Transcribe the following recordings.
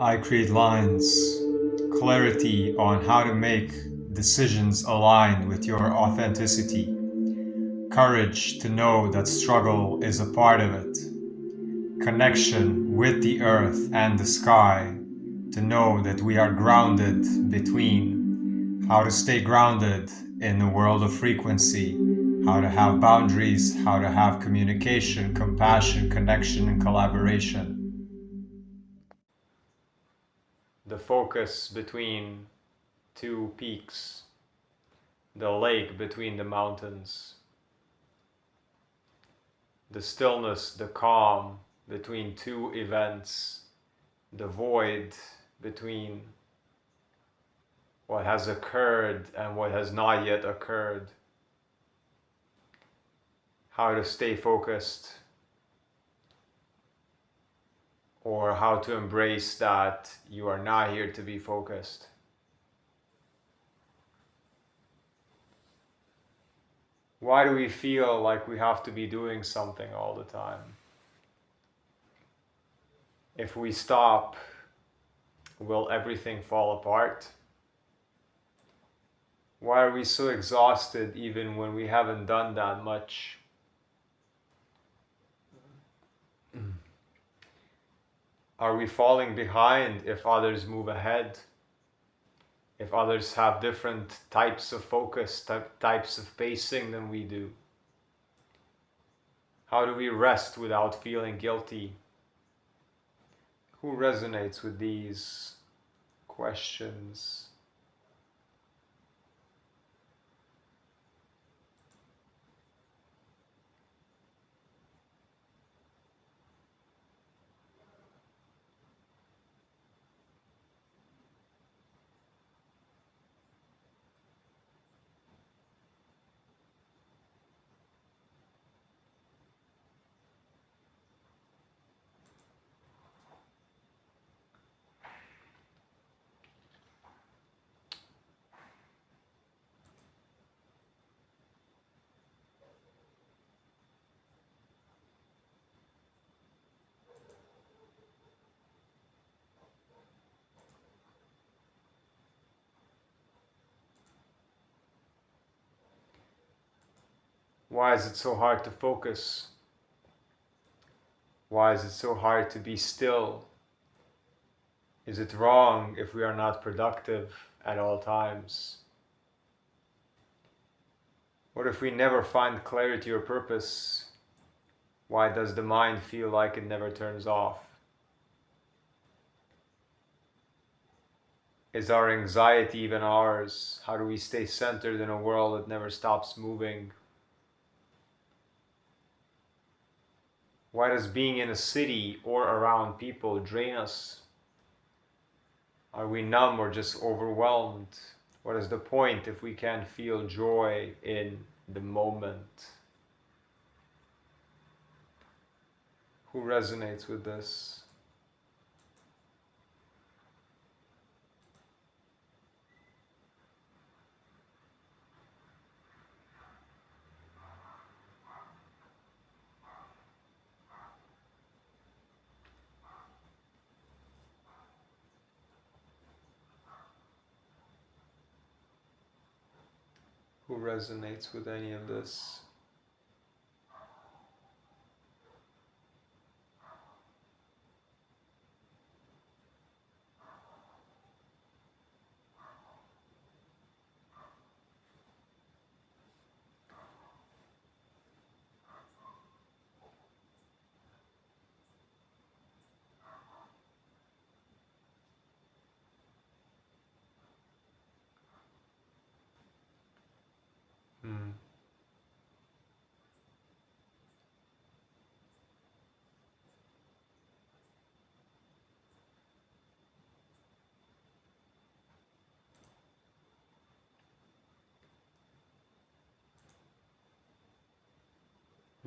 I create lines, clarity on how to make decisions aligned with your authenticity, courage to know that struggle is a part of it, connection with the earth and the sky, to know that we are grounded between, how to stay grounded in the world of frequency, how to have boundaries, how to have communication, compassion, connection, and collaboration. The focus between two peaks, the lake between the mountains, the stillness, the calm between two events, the void between what has occurred and what has not yet occurred. How to stay focused, or how to embrace that you are not here to be focused. Why do we feel like we have to be doing something all the time? If we stop, will everything fall apart? Why are we so exhausted even when we haven't done that much? Are we falling behind if others move ahead? If others have different types of focus, types of pacing than we do? How do we rest without feeling guilty? Who resonates with these questions? Why is it so hard to focus? Why is it so hard to be still? Is it wrong if we are not productive at all times? What if we never find clarity or purpose? Why does the mind feel like it never turns off? Is our anxiety even ours? How do we stay centered in a world that never stops moving? Why does being in a city or around people drain us? Are we numb or just overwhelmed? What is the point if we can't feel joy in the moment? Who resonates with this? Who resonates with any of this? Hmm.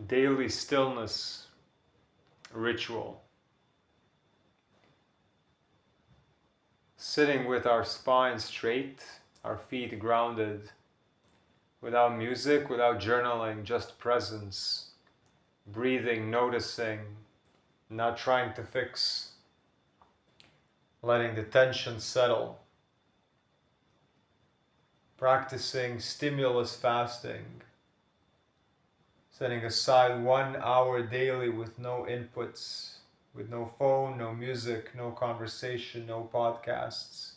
Daily stillness ritual. Sitting with our spine straight, our feet grounded, without music, without journaling, just presence, breathing, noticing, not trying to fix. letting the tension settle, practicing stimulus fasting, setting aside 1 hour daily with no inputs, with no phone, no music, no conversation, no podcasts,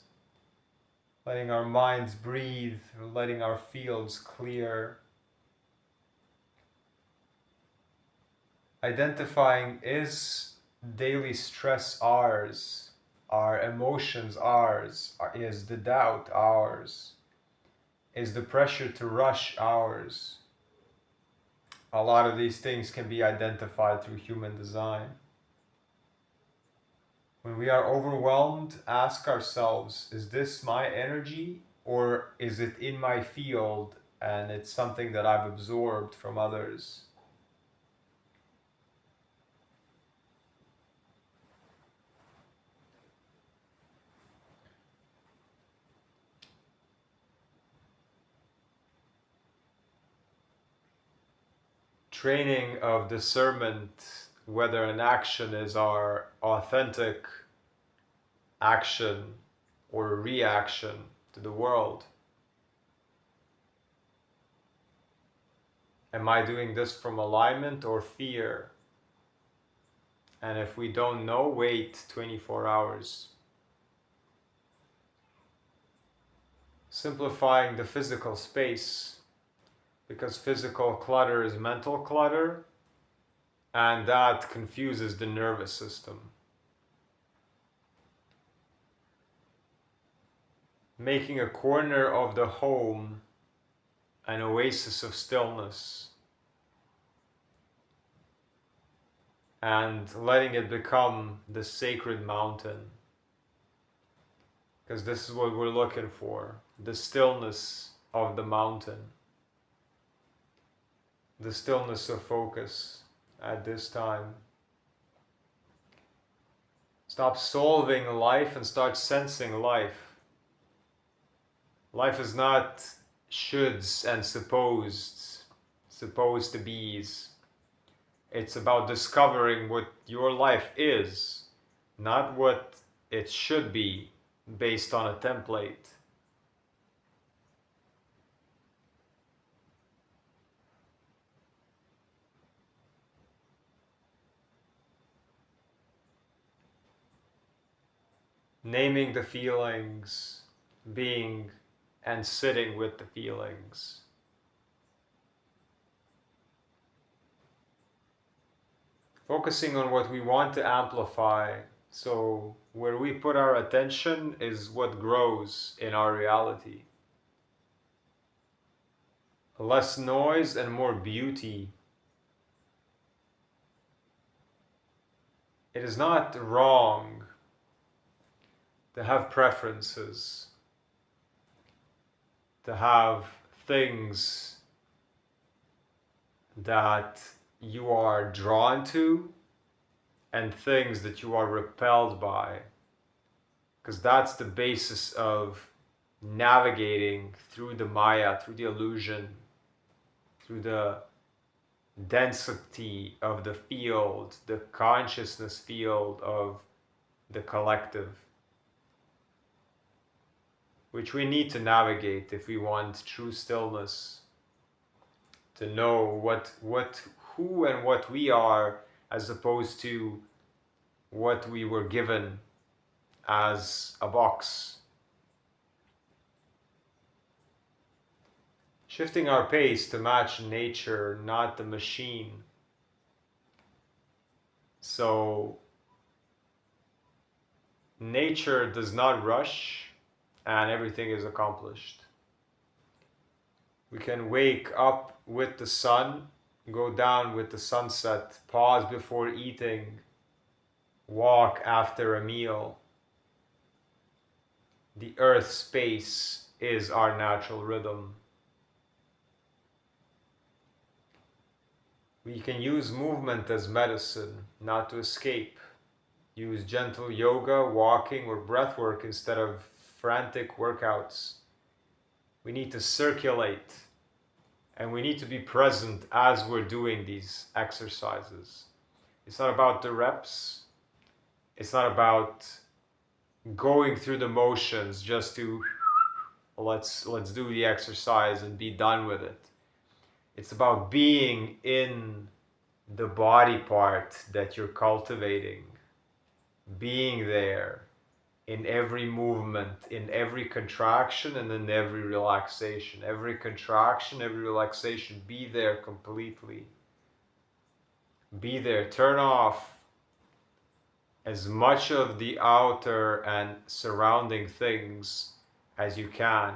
letting our minds breathe, letting our fields clear, identifying, is daily stress ours? Are emotions ours? Is the doubt ours? Is the pressure to rush ours? A lot of these things can be identified through human design. When we are overwhelmed, ask ourselves, is this my energy or is it in my field and it's something that I've absorbed from others? Training of discernment whether an action is our authentic action or a reaction to the world. Am I doing this from alignment or fear? And if we don't know, wait 24 hours. Simplifying the physical space, because physical clutter is mental clutter, and that confuses the nervous system. Making a corner of the home an oasis of stillness, and letting it become the sacred mountain. Because this is what we're looking for, the stillness of the mountain, the stillness of focus at this time. Stop solving life and start sensing life. Life is not shoulds and supposed to be's. It's about discovering what your life is, not what it should be based on a template. Naming the feelings, being and sitting with the feelings. Focusing on what we want to amplify. So where we put our attention is what grows in our reality. Less noise and more beauty. It is not wrong to have preferences, to have things that you are drawn to and things that you are repelled by, because that's the basis of navigating through the Maya, through the illusion, through the density of the field, the consciousness field of the collective, which we need to navigate if we want true stillness, to know who and what we are, as opposed to what we were given as a box. Shifting our pace to match nature, not the machine. So nature does not rush and everything is accomplished. We can wake up with the sun, go down with the sunset, pause before eating, walk after a meal. The earth space is our natural rhythm. We can use movement as medicine, not to escape. Use gentle yoga, walking, or breath work instead of frantic workouts. We need to circulate, and we need to be present as we're doing these exercises. It's not about the reps. It's not about going through the motions just to let's do the exercise and be done with it. It's about being in the body part that you're cultivating, being there in every movement, in every contraction and in every relaxation. Every contraction, every relaxation, be there completely. Be there. Turn off as much of the outer and surrounding things as you can,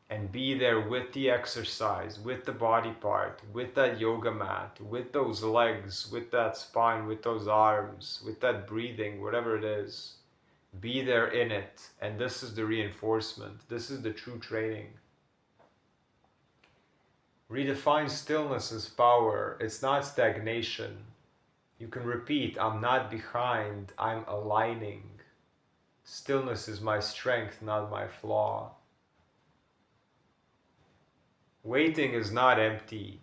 and be there with the exercise, with the body part, with that yoga mat, with those legs, with that spine, with those arms, with that breathing, whatever it is. Be there in it. And this is the reinforcement. This is the true training. Redefine stillness as power. It's not stagnation. You can repeat, I'm not behind, I'm aligning. Stillness is my strength, not my flaw. Waiting is not empty.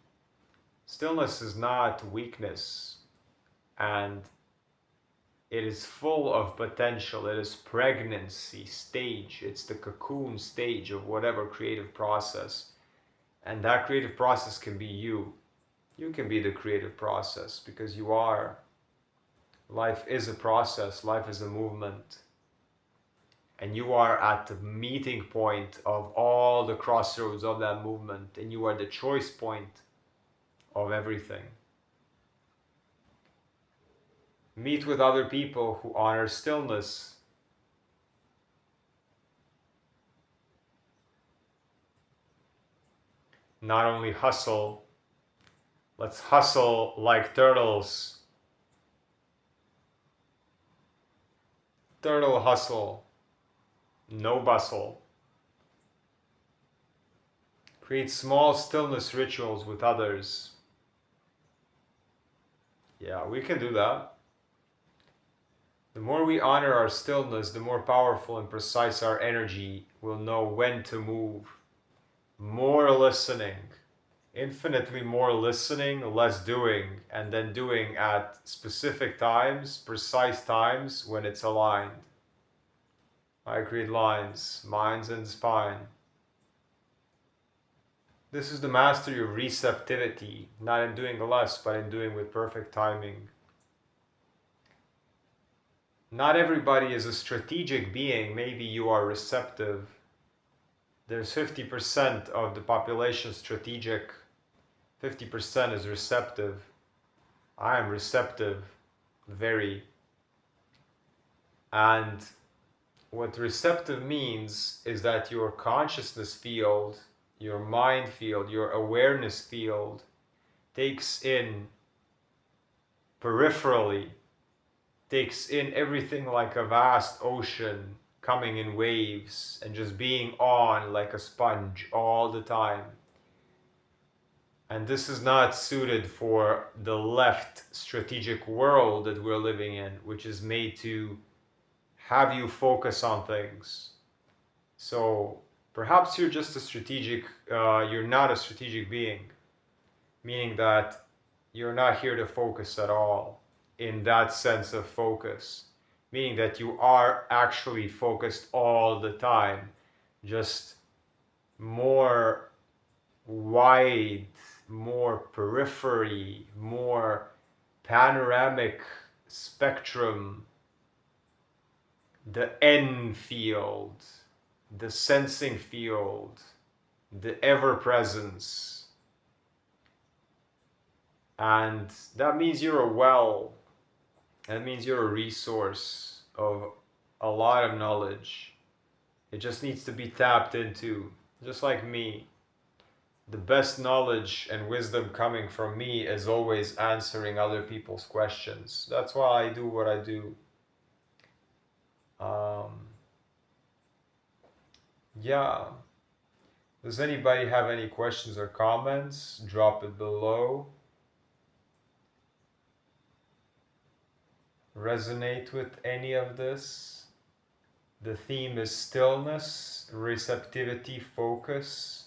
Stillness is not weakness. And it is full of potential. It is pregnancy stage. It's the cocoon stage of whatever creative process. And that creative process can be you. You can be the creative process because you are. Life is a process. Life is a movement. And you are at the meeting point of all the crossroads of that movement. And you are the choice point of everything. Meet with other people who honor stillness. Not only hustle, let's hustle like turtles. Turtle hustle, no bustle. Create small stillness rituals with others. Yeah, we can do that. The more we honor our stillness, the more powerful and precise our energy will know when to move. More listening. Infinitely more listening, less doing, and then doing at specific times, precise times when it's aligned. I create lines, minds and spine. This is the mastery of receptivity, not in doing less, but in doing with perfect timing. Not everybody is a strategic being. Maybe you are receptive. There's 50% of the population strategic, 50% is receptive. I am receptive, very. And what receptive means is that your consciousness field, your mind field, your awareness field takes in peripherally, takes in everything like a vast ocean coming in waves and just being on like a sponge all the time. And this is not suited for the left strategic world that we're living in, which is made to have you focus on things. So perhaps you're just a strategic, you're not a strategic being, meaning that you're not here to focus at all in that sense of focus, meaning that you are actually focused all the time, just more wide, more periphery, more panoramic spectrum, the N field, the sensing field, the ever-presence. And that means you're a well. That means you're a resource of a lot of knowledge. It just needs to be tapped into, just like me. The best knowledge and wisdom coming from me is always answering other people's questions. That's why I do what I do. Yeah. Does anybody have any questions or comments? Drop it below. Resonate with any of this? The theme is stillness, receptivity, focus,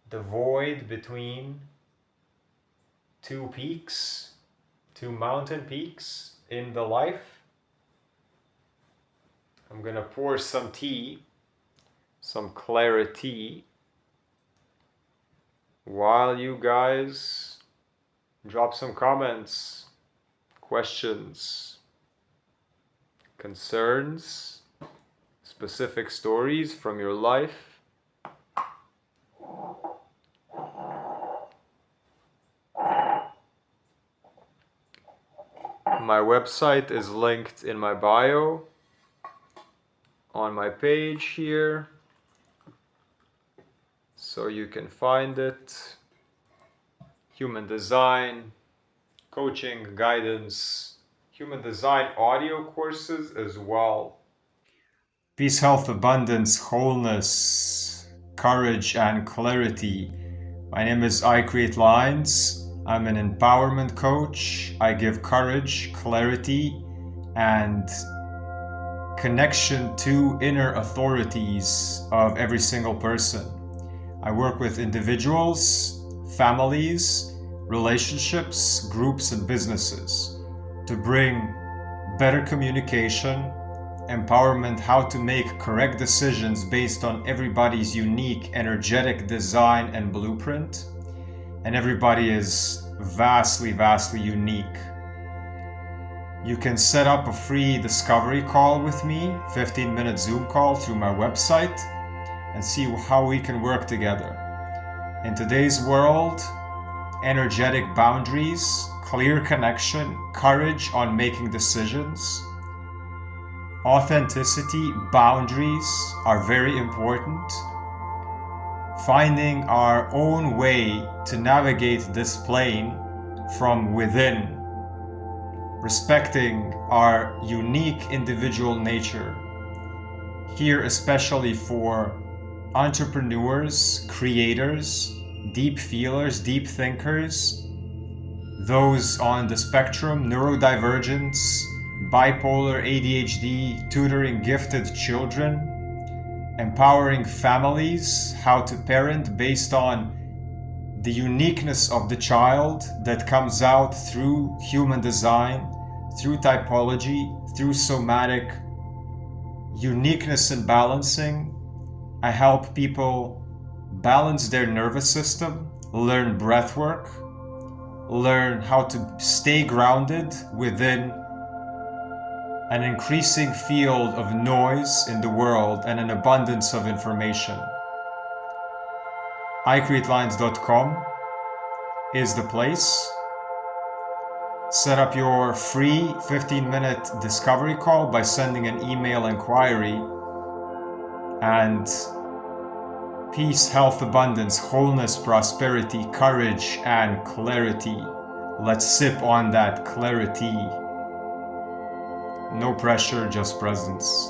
the void between two peaks, two mountain peaks in the life. I'm gonna pour some tea, some clarity, while you guys drop some comments, questions, concerns, specific stories from your life. My website is linked in my bio on my page here, so you can find it. Human design, coaching, guidance, human design audio courses as well. Peace, health, abundance, wholeness, courage, and clarity. My name is I Create Lines. I'm an empowerment coach. I give courage, clarity, and connection to inner authorities of every single person. I work with individuals, families, relationships, groups, and businesses to bring better communication, empowerment, how to make correct decisions based on everybody's unique energetic design and blueprint. And everybody is vastly, vastly unique. You can set up a free discovery call with me, 15-minute Zoom call through my website, and see how we can work together. In today's world, energetic boundaries, clear connection, courage on making decisions, authenticity, boundaries are very important. Finding our own way to navigate this plane from within, respecting our unique individual nature. Here, especially for entrepreneurs, creators, deep feelers, deep thinkers, those on the spectrum, neurodivergence, bipolar, ADHD, tutoring gifted children, empowering families, how to parent based on the uniqueness of the child that comes out through human design, through typology, through somatic uniqueness and balancing. I help people balance their nervous system, learn breath work, learn how to stay grounded within an increasing field of noise in the world and an abundance of information. iCreateLines.com is the place. Set up your free 15-minute discovery call by sending an email inquiry. And peace, health, abundance, wholeness, prosperity, courage, and clarity. Let's sip on that clarity. No pressure, just presence.